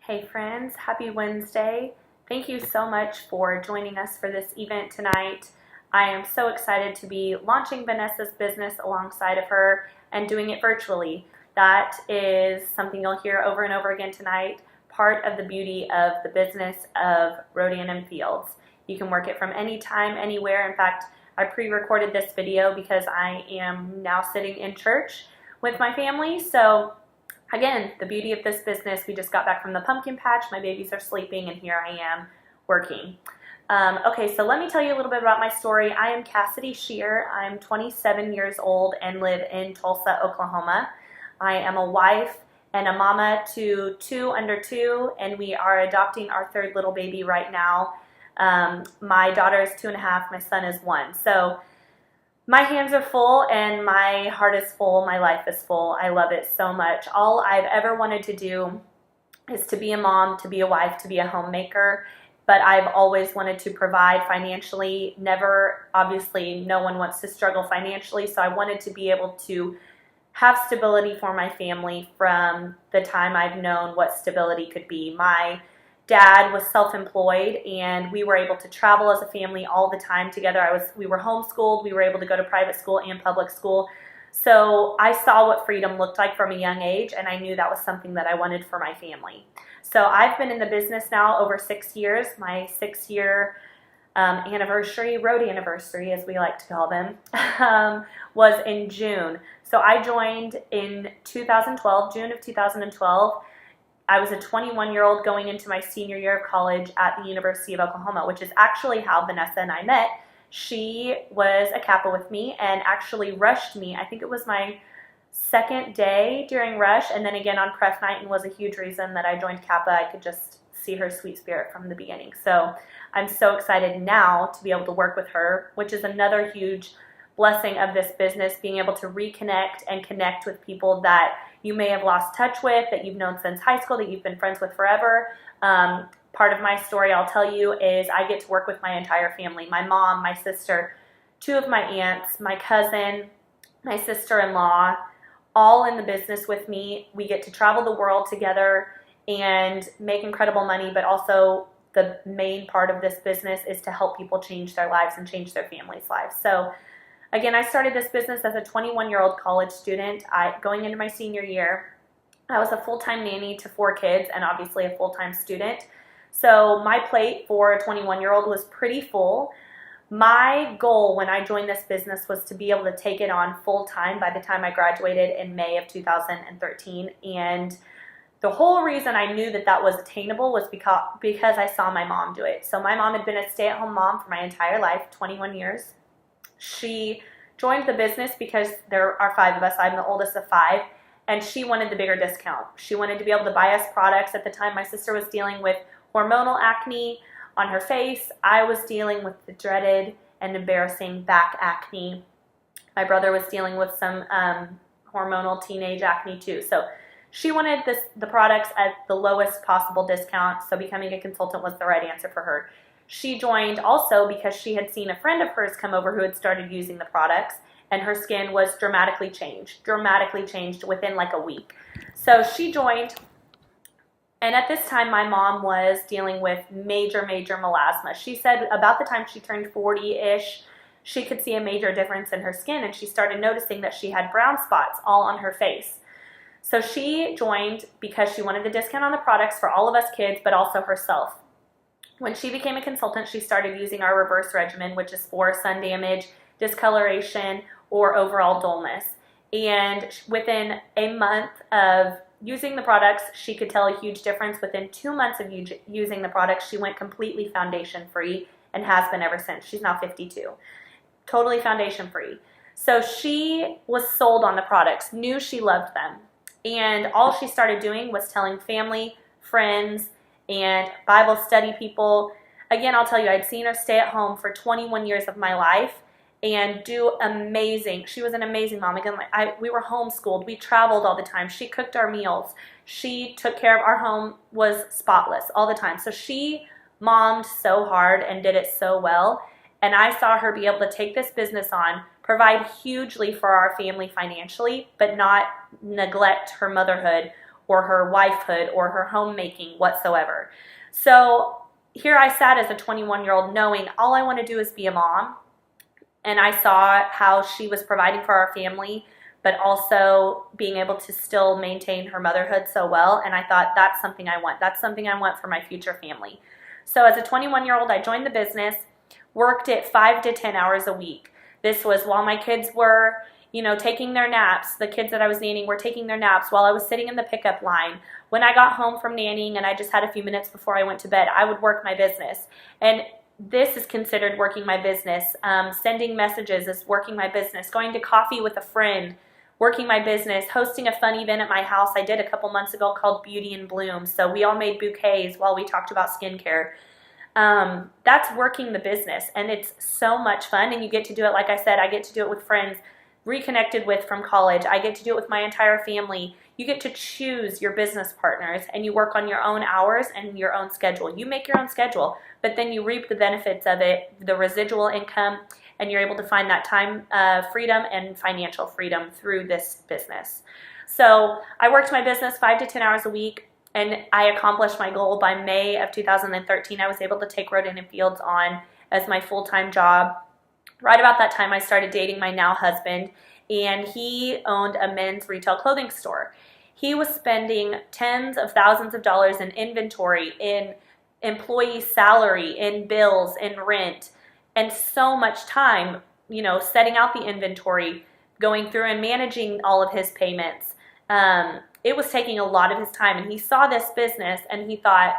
Hey friends, happy Wednesday. Thank you so much for joining us for this event tonight. I am so excited to be launching Vanessa's business alongside of her and doing it virtually. That is something you'll hear over and over again tonight, part of the beauty of the business of Rodan and Fields. You can work it from anytime, anywhere. In fact, I pre-recorded this video because I am now sitting in church with my family, so again, the beauty of this business, we just got back from the pumpkin patch, my babies are sleeping, and here I am working. Okay, so let me tell you a little bit about my story. I am Cassidi Scheer. I'm 27 years old and live in Tulsa, Oklahoma. I am a wife and a mama to two under two, and we are adopting our third little baby right now. My daughter is 2.5, my son is 1. So my hands are full and my heart is full, my life is full. I love it so much. All I've ever wanted to do is to be a mom, to be a wife, to be a homemaker, but I've always wanted to provide financially. Never, obviously, no one wants to struggle financially, so I wanted to be able to have stability for my family from the time I've known what stability could be. My dad was self-employed and we were able to travel as a family all the time together. We were homeschooled, we were able to go to private school and public school. So I saw what freedom looked like from a young age, and I knew that was something that I wanted for my family. So I've been in the business now over 6 years. My 6-year anniversary, road anniversary as we like to call them, was in June. So I joined in 2012, June of 2012. I was a 21-year-old going into my senior year of college at the University of Oklahoma, which is actually how Vanessa and I met. She was a Kappa with me and actually rushed me. I think it was my second day during rush, and then again on prep night, and was a huge reason that I joined Kappa. I could just see her sweet spirit from the beginning. So I'm so excited now to be able to work with her, which is another huge blessing of this business, being able to reconnect and connect with people that you may have lost touch with, that you've known since high school, that you've been friends with forever. Part of my story I'll tell you is I get to work with my entire family, my mom, my sister, 2 of my aunts, my cousin, my sister-in-law, all in the business with me. We get to travel the world together and make incredible money, but also the main part of this business is to help people change their lives and change their families' lives. So again, I started this business as a 21-year-old college student. Going into my senior year, I was a full-time nanny to 4 kids and obviously a full-time student. So my plate for a 21-year-old was pretty full. My goal when I joined this business was to be able to take it on full-time by the time I graduated in May of 2013. And the whole reason I knew that that was attainable was because I saw my mom do it. So my mom had been a stay-at-home mom for my entire life, 21 years. She joined the business because there are 5 of us. I'm the oldest of 5, and she wanted the bigger discount. She wanted to be able to buy us products. At the time, my sister was dealing with hormonal acne on her face. I was dealing with the dreaded and embarrassing back acne. My brother was dealing with some hormonal teenage acne too. So she wanted the products at the lowest possible discount, so becoming a consultant was the right answer for her. She joined also because she had seen a friend of hers come over who had started using the products, and her skin was dramatically changed within like a week. So she joined, and at this time my mom was dealing with major melasma. She said about the time she turned 40-ish, she could see a major difference in her skin, and she started noticing that she had brown spots all on her face. So she joined because she wanted the discount on the products for all of us kids, but also herself. When she became a consultant, she started using our reverse regimen, which is for sun damage, discoloration, or overall dullness. And within a month of using the products, she could tell a huge difference. Within 2 months of using the products, she went completely foundation free and has been ever since. She's now 52. Totally foundation free. So she was sold on the products, knew she loved them. And all she started doing was telling family, friends, and Bible study people. Again, I'll tell you, I'd seen her stay at home for 21 years of my life and do amazing. She was an amazing mom. Again, we were homeschooled. We traveled all the time. She cooked our meals. She took care of our home, was spotless all the time. So she mommed so hard and did it so well. And I saw her be able to take this business on, provide hugely for our family financially, but not neglect her motherhood or her wifehood or her homemaking whatsoever. So here I sat as a 21-year-old knowing all I want to do is be a mom. And I saw how she was providing for our family, but also being able to still maintain her motherhood so well. And I thought, that's something I want. That's something I want for my future family. So as a 21-year-old, I joined the business, worked it 5 to 10 hours a week. This was while my kids were, taking their naps. The kids that I was nannying were taking their naps while I was sitting in the pickup line. When I got home from nannying and I just had a few minutes before I went to bed, I would work my business. And this is considered working my business. Sending messages is working my business. Going to coffee with a friend, working my business. Hosting a fun event at my house I did a couple months ago called Beauty in Bloom. So we all made bouquets while we talked about skincare. That's working the business, and it's so much fun, and you get to do it, like I said, I get to do it with friends reconnected with from college. I get to do it with my entire family. You get to choose your business partners, and you work on your own hours and your own schedule. You make your own schedule, but then you reap the benefits of it, the residual income, and you're able to find that time freedom and financial freedom through this business. So I worked my business 5 to 10 hours a week, and I accomplished my goal. By May of 2013. I was able to take Rodan and Fields on as my full-time job. Right about that time, I started dating my now husband, and he owned a men's retail clothing store. He was spending tens of thousands of dollars in inventory, in employee salary, in bills, in rent, and so much time, setting out the inventory, going through and managing all of his payments. It was taking a lot of his time, and he saw this business and he thought,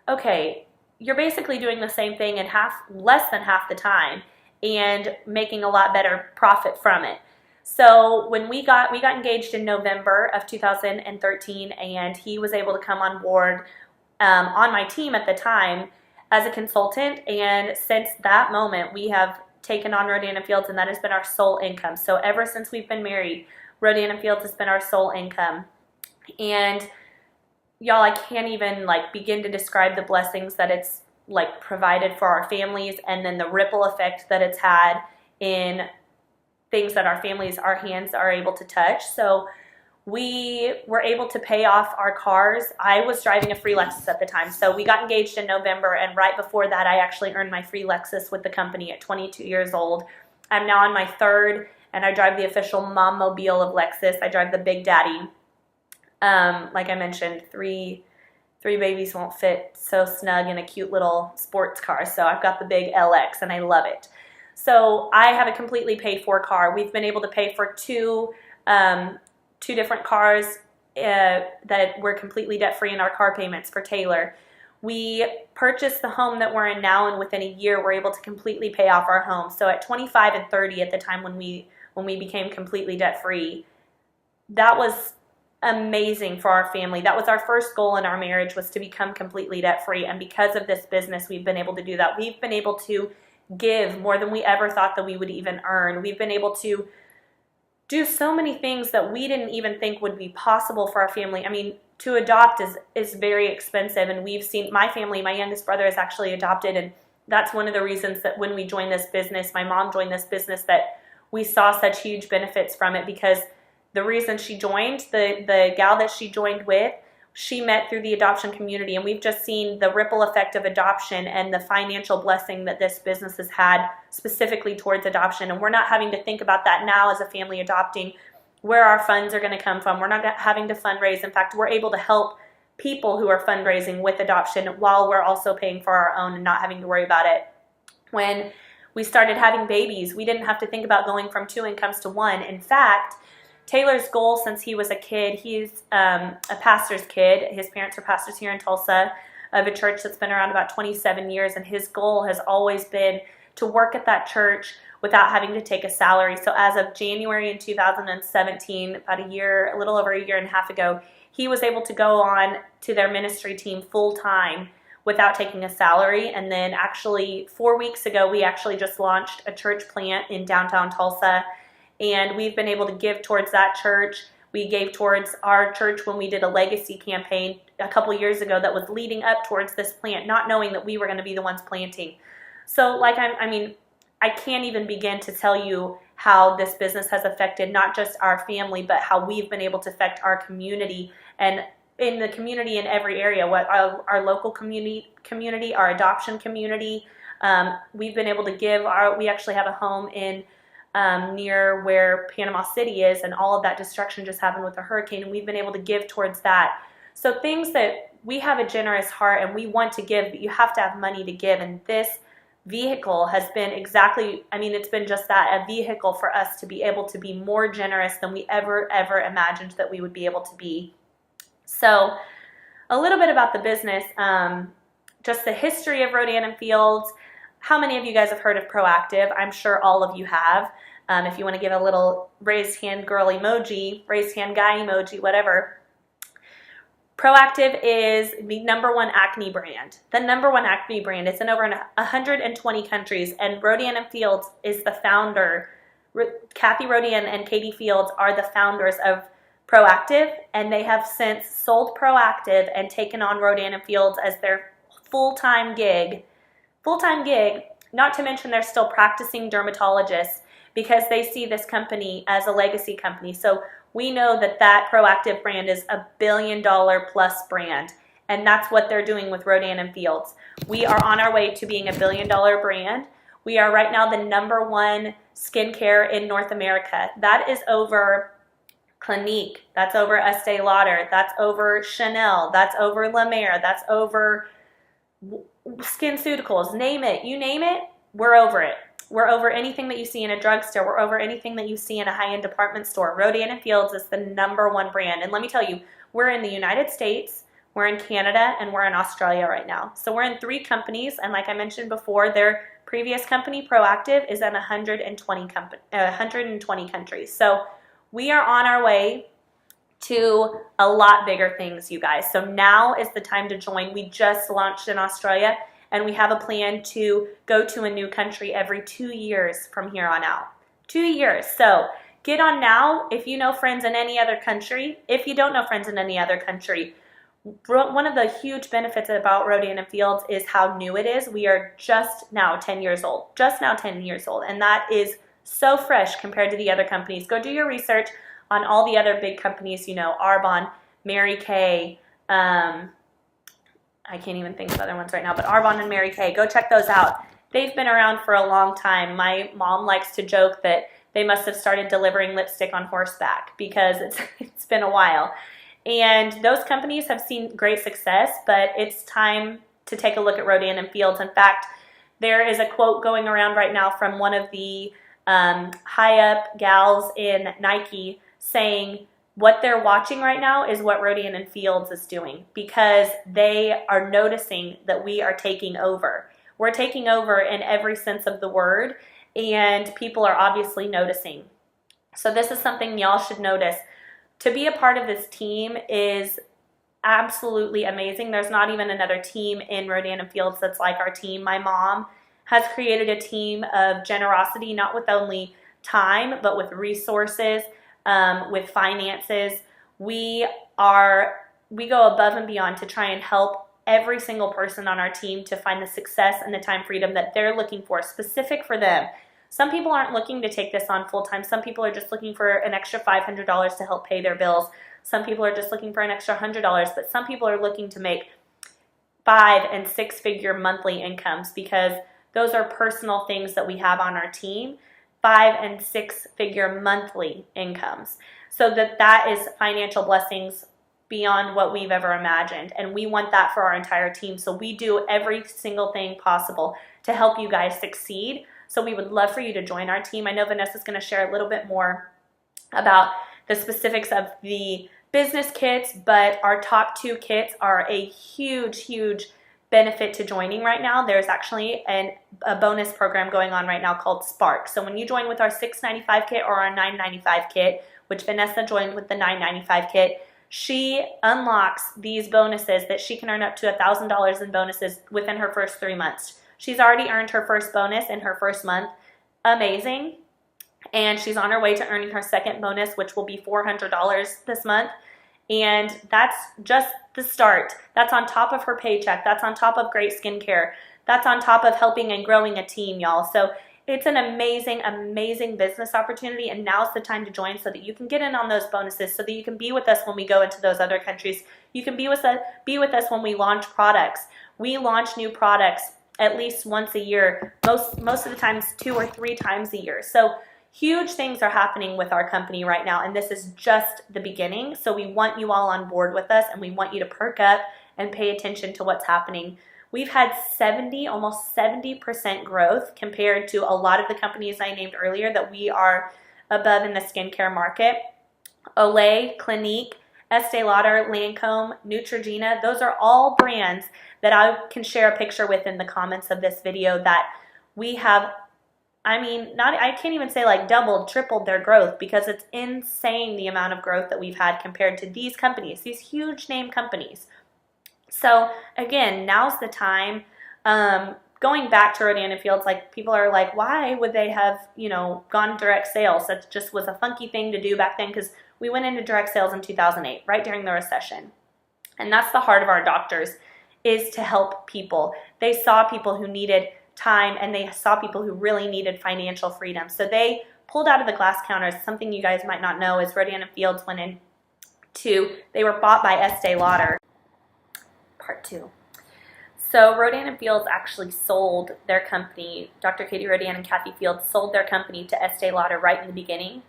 okay, you're basically doing the same thing in less than half the time and making a lot better profit from it. So when we got engaged in November of 2013, and he was able to come on board on my team at the time as a consultant. And since that moment, we have taken on Rodan and Fields, and that has been our sole income. So ever since we've been married, Rodan and Fields has been our sole income. And y'all, I can't even begin to describe the blessings that it's provided for our families, and then the ripple effect that it's had in things that our hands are able to touch. So we were able to pay off our cars. I was driving a free Lexus at the time. So we got engaged in November, and right before that, I actually earned my free Lexus with the company at 22 years old. I'm now on my third, and I drive the official mom mobile of Lexus. I drive the Big Daddy. Like I mentioned, three babies won't fit so snug in a cute little sports car. So I've got the big LX, and I love it. So I have a completely paid for car. We've been able to pay for two different cars that were completely debt free in our car payments for Taylor. We purchased the home that we're in now, and within a year we're able to completely pay off our home. So at 25 and 30 at the time when we became completely debt free, that was amazing for our family. That was our first goal in our marriage, was to become completely debt free. And because of this business, we've been able to do that. We've been able to give more than we ever thought that we would even earn. We've been able to do so many things that we didn't even think would be possible for our family. I mean, to adopt is very expensive, and we've seen my family, my youngest brother is actually adopted, and that's one of the reasons that when we joined this business, my mom joined this business, that we saw such huge benefits from it, because the reason she joined, the gal that she joined with, she met through the adoption community, and we've just seen the ripple effect of adoption and the financial blessing that this business has had specifically towards adoption. And we're not having to think about that now as a family adopting, where our funds are going to come from. We're not having to fundraise. In fact, we're able to help people who are fundraising with adoption while we're also paying for our own and not having to worry about it. When we started having babies, we didn't have to think about going from 2 incomes to 1. In fact, Taylor's goal since he was a kid, he's a pastor's kid. His parents are pastors here in Tulsa of a church that's been around about 27 years, and his goal has always been to work at that church without having to take a salary. So as of January in 2017, about a little over a year and a half ago, he was able to go on to their ministry team full time without taking a salary. And then actually 4 weeks ago, we actually just launched a church plant in downtown Tulsa, and we've been able to give towards that church. We gave towards our church when we did a legacy campaign a couple years ago that was leading up towards this plant, not knowing that we were going to be the ones planting. So I can't even begin to tell you how this business has affected not just our family, but how we've been able to affect our community. And in the community in every area, what our local community, our adoption community. We've been able to give we actually have a home in near where Panama City is, and all of that destruction just happened with the hurricane, and we've been able to give towards that. So things that we have a generous heart and we want to give, but you have to have money to give, and this vehicle has been it's been just that, a vehicle for us to be able to be more generous than we ever imagined that we would be able to be. So a little bit about the business, just the history of Rodan & Fields. How many of you guys have heard of Proactive? I'm sure all of you have. If you want to give a little raised hand girl emoji, raised hand guy emoji, whatever. Proactive is the #1 acne brand. The #1 acne brand. It's in over 120 countries, and Rodan & Fields is the founder. Kathy Rodan and Katie Fields are the founders of Proactive, and they have since sold Proactive and taken on Rodan & Fields as their full-time gig, not to mention they're still practicing dermatologists because they see this company as a legacy company. So we know that Proactive brand is $1 billion plus brand, and that's what they're doing with Rodan & Fields. We are on our way to being $1 billion brand. We are right now the #1 skincare in North America. That is over Clinique, that's over Estee Lauder, that's over Chanel, that's over La Mer, that's over SkinCeuticals, name it, you name it, we're over it. We're over anything that you see in a drugstore. We're over anything that you see in a high-end department store. Rodan & Fields is the #1 brand. And let me tell you, we're in the United States, we're in Canada, and we're in Australia right now. So we're in 3 companies, and like I mentioned before, their previous company, Proactive, is in 120 countries. So we are on our way to a lot bigger things, you guys. So now is the time to join. We just launched in Australia, and we have a plan to go to a new country every 2 years from here on out. 2 years. So get on now if you know friends in any other country. If you don't know friends in any other country, one of the huge benefits about Rodan & Fields is how new it is. We are just now 10 years old. Just now 10 years old. And that is so fresh compared to the other companies. Go do your research on all the other big companies, Arbonne, Mary Kay, I can't even think of other ones right now, but Arbonne and Mary Kay, go check those out. They've been around for a long time. My mom likes to joke that they must have started delivering lipstick on horseback because it's been a while. And those companies have seen great success, but it's time to take a look at Rodan & Fields. In fact, there is a quote going around right now from one of the high-up gals in Nike saying, what they're watching right now is what Rodan & Fields is doing because they are noticing that we are taking over. We're taking over in every sense of the word, and people are obviously noticing. So this is something y'all should notice. To be a part of this team is absolutely amazing. There's not even another team in Rodan & Fields that's like our team. My mom has created a team of generosity, not with only time, but with resources, with finances. We go above and beyond to try and help every single person on our team to find the success and the time freedom that they're looking for, specific for them. Some people aren't looking to take this on full time. Some people are just looking for an extra $500 to help pay their bills. Some people are just looking for an extra $100, but some people are looking to make 5- and 6-figure monthly incomes because those are personal things that we have on our team. 5- and 6-figure monthly incomes. So that is financial blessings beyond what we've ever imagined. And we want that for our entire team. So we do every single thing possible to help you guys succeed. So we would love for you to join our team. I know Vanessa's going to share a little bit more about the specifics of the business kits, but our top 2 kits are a huge benefit to joining right now. There's actually a bonus program going on right now called Spark. So when you join with our $695 kit or our $995 kit, which Vanessa joined with the $995 kit, she unlocks these bonuses that she can earn up to $1,000 in bonuses within her first 3 months. She's already earned her first bonus in her first month. Amazing. And she's on her way to earning her second bonus, which will be $400 this month. And that's just the start. That's on top of her paycheck. That's on top of great skincare. That's on top of helping and growing a team, y'all. So It's an amazing, amazing business opportunity, and now's the time to join so that you can get in on those bonuses, so that you can be with us when we go into those other countries. You can be with us when we launch products. We launch new products at least once a year, most of the times 2 or 3 times a year. So huge things are happening with our company right now, and this is just the beginning. So we want you all on board with us, and we want you to perk up and pay attention to what's happening. We've had almost 70% growth compared to a lot of the companies I named earlier that we are above in the skincare market. Olay, Clinique, Estee Lauder, Lancome, Neutrogena, those are all brands that I can share a picture with in the comments of this video that we have, I can't even say like doubled, tripled their growth, because it's insane the amount of growth that we've had compared to these companies, these huge name companies. So again, now's the time. Going back to Rodan & Fields, like, people are like, why would they have, gone direct sales? That just was a funky thing to do back then, because we went into direct sales in 2008, right during the recession. And that's the heart of our doctors, is to help people. They saw people who needed time, and they saw people who really needed financial freedom. So they pulled out of the glass counters. Something you guys might not know is Rodan & Fields they were bought by Estee Lauder. Part 2. So Rodan & Fields actually sold their company. Dr. Katie Rodan and Kathy Fields sold their company to Estee Lauder right in the beginning,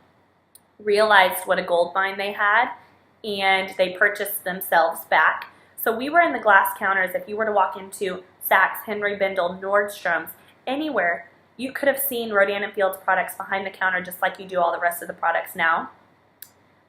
realized what a gold mine they had, and they purchased themselves back. So we were in the glass counters. If you were to walk into Saks, Henry Bendel, Nordstrom's, anywhere, you could have seen Rodan & Fields products behind the counter, just like you do all the rest of the products now.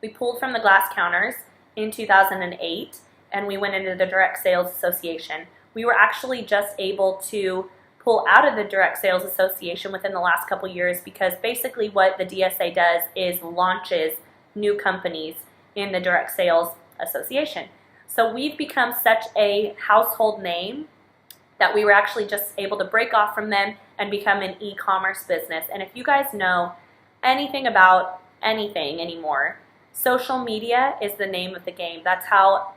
We pulled from the glass counters in 2008, and we went into the Direct Sales Association. We were actually just able to pull out of the Direct Sales Association within the last couple years, because basically what the DSA does is launches new companies in the Direct Sales Association. So we've become such a household name that we were actually just able to break off from them and become an e-commerce business. And if you guys know anything about anything anymore, social media is the name of the game. That's how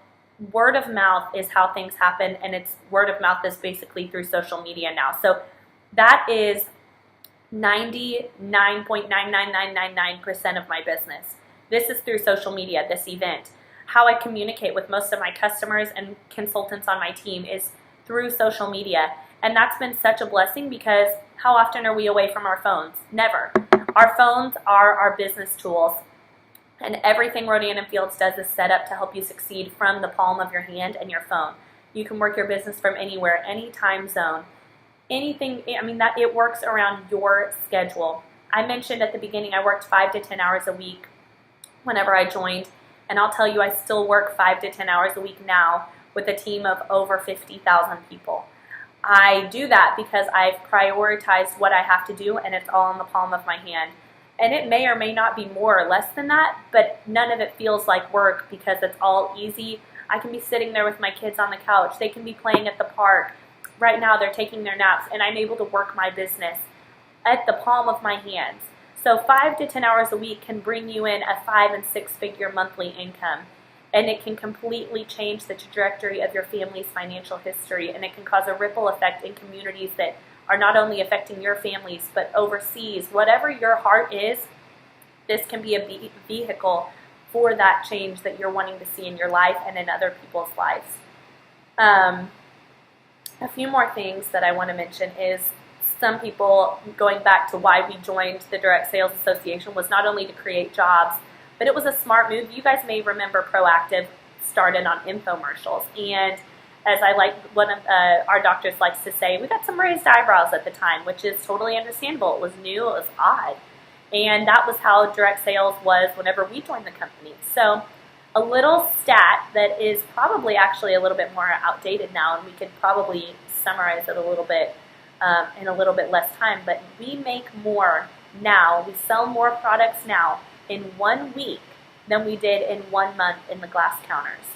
word of mouth is how things happen, and it's word of mouth is basically through social media now. So that is 99.99999% of my business. This is through social media, this event. How I communicate with most of my customers and consultants on my team is through social media. And that's been such a blessing, because how often are we away from our phones? Never. Our phones are our business tools. And everything Rodan & Fields does is set up to help you succeed from the palm of your hand and your phone. You can work your business from anywhere, any time zone, anything. That it works around your schedule. I mentioned at the beginning I worked 5 to 10 hours a week whenever I joined, and I'll tell you, I still work 5 to 10 hours a week now with a team of over 50,000 people. I do that because I've prioritized what I have to do, and it's all in the palm of my hand. And it may or may not be more or less than that, but none of it feels like work, because it's all easy. I can be sitting there with my kids on the couch. They can be playing at the park. Right now they're taking their naps, and I'm able to work my business at the palm of my hands. So 5 to 10 hours a week can bring you in a 5- and 6-figure monthly income. And it can completely change the trajectory of your family's financial history, and it can cause a ripple effect in communities that are not only affecting your families, but overseas. Whatever your heart is, this can be a vehicle for that change that you're wanting to see in your life and in other people's lives. A few more things that I want to mention is, some people, going back to why we joined the Direct Sales Association, was not only to create jobs, but it was a smart move. You guys may remember Proactive started on infomercials, and as one of our doctors likes to say, we got some raised eyebrows at the time, which is totally understandable. It was new, it was odd. And that was how direct sales was whenever we joined the company. So a little stat that is probably actually a little bit more outdated now, and we could probably summarize it a little bit in a little bit less time, but we make more now, we sell more products now in 1 week than we did in 1 month in the glass counters.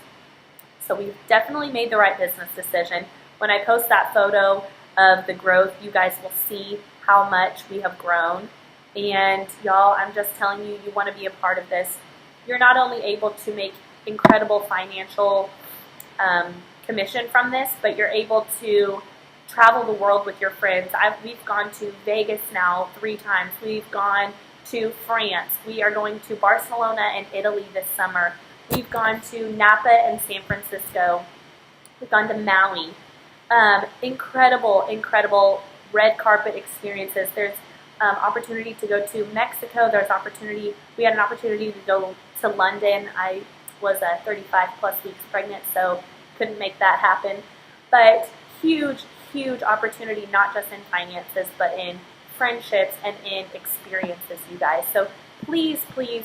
So we've definitely made the right business decision. When I post that photo of the growth, you guys will see how much we have grown. And y'all, I'm just telling you, you want to be a part of this. You're not only able to make incredible financial commission from this, but you're able to travel the world with your friends. We've gone to Vegas now 3 times. We've gone to France. We are going to Barcelona and Italy this summer. We've gone to Napa and San Francisco. We've gone to Maui. Incredible, incredible red carpet experiences. There's opportunity to go to Mexico. We had an opportunity to go to London. I was 35 plus weeks pregnant, so couldn't make that happen. But huge, huge opportunity, not just in finances, but in friendships and in experiences, you guys. So please, please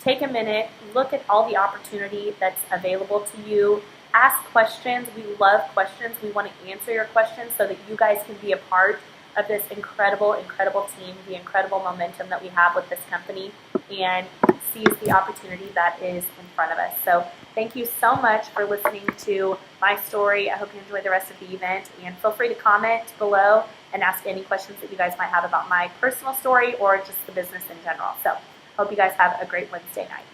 take a minute, look at all the opportunity that's available to you. Ask questions. We love questions. We want to answer your questions so that you guys can be a part of this incredible, incredible team, the incredible momentum that we have with this company, and seize the opportunity that is in front of us. So thank you so much for listening to my story. I hope you enjoy the rest of the event, and feel free to comment below and ask any questions that you guys might have about my personal story or just the business in general. So hope you guys have a great Wednesday night.